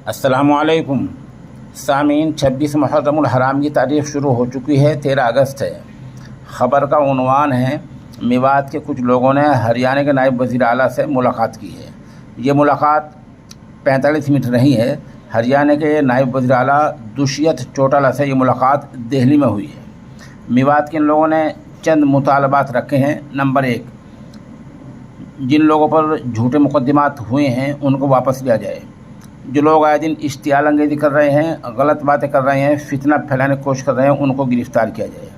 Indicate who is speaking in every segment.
Speaker 1: السلام علیکم سامعین، 26 محرم الحرام کی تاریخ شروع ہو چکی ہے، 13 اگست ہے۔ خبر کا عنوان ہے میوات کے کچھ لوگوں نے ہریانہ کے نائب وزیر اعلیٰ سے ملاقات کی ہے۔ یہ ملاقات 45 منٹ رہی ہے۔ ہریانہ کے نائب وزیر اعلیٰ دشیت چوٹالہ سے یہ ملاقات دہلی میں ہوئی ہے۔ میوات کے ان لوگوں نے چند مطالبات رکھے ہیں۔ نمبر 1، جن لوگوں پر جھوٹے مقدمات ہوئے ہیں ان کو واپس لیا جائے۔ جو لوگ آئے دن اشتعال انگیزی کر رہے ہیں، غلط باتیں کر رہے ہیں، فتنہ پھیلانے کی کوشش کر رہے ہیں، ان کو گرفتار کیا جائے۔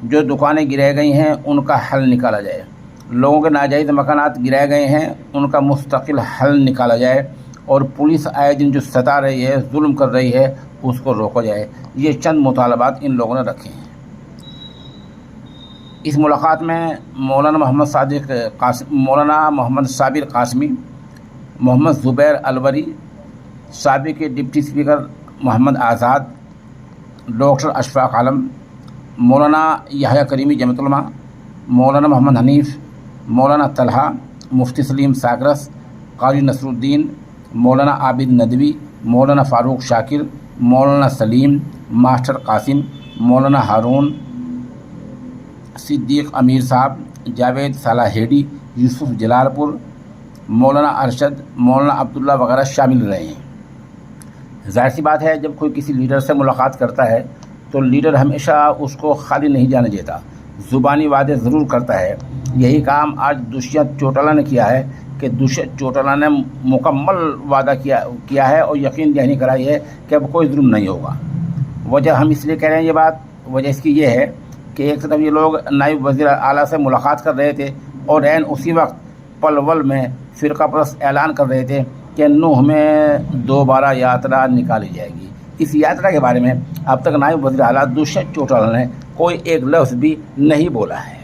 Speaker 1: جو دکانیں گرائے گئی ہیں ان کا حل نکالا جائے۔ لوگوں کے ناجائز مکانات گرائے گئے ہیں، ان کا مستقل حل نکالا جائے، اور پولیس آئے دن جو ستا رہی ہے، ظلم کر رہی ہے، اس کو روکا جائے۔ یہ چند مطالبات ان لوگوں نے رکھے ہیں۔ اس ملاقات میں مولانا محمد صابر قاسمی، محمد زبیر الوری، سابق ڈپٹی اسپیکر محمد آزاد، ڈاکٹر اشفاق عالم، مولانا یحییٰ کریمی جمعیت علماء، مولانا محمد حنیف، مولانا طلحہ، مفتی سلیم ساکرس، قاری نصر الدین، مولانا عابد ندوی، مولانا فاروق شاکر، مولانا سلیم، ماسٹر قاسم، مولانا ہارون، صدیق امیر صاحب، جاوید صالح ہیڈی، یوسف جلال پور، مولانا ارشد، مولانا عبداللہ وغیرہ شامل رہے ہیں۔ ظاہر سی بات ہے، جب کوئی کسی لیڈر سے ملاقات کرتا ہے تو لیڈر ہمیشہ اس کو خالی نہیں جانے دیتا، زبانی وعدے ضرور کرتا ہے۔ یہی کام آج دشیت چوٹالہ نے کیا ہے کہ دشیت چوٹالہ نے مکمل وعدہ کیا ہے اور یقین دہانی کرائی ہے کہ اب کوئی ظلم نہیں ہوگا۔ وجہ ہم اس لیے کہہ رہے ہیں، یہ بات وجہ اس کی یہ ہے کہ ایک طرف یہ لوگ نائب وزیر اعلیٰ سے ملاقات کر رہے تھے اور عین اسی وقت پلول میں فرقہ پرست اعلان کر رہے تھے کہ نوح میں دوبارہ یاترا نکالی جائے گی۔ اس یاترا کے بارے میں اب تک نائب وزیر اعلیٰ دشیت چوٹالہ نے کوئی ایک لفظ بھی نہیں بولا ہے۔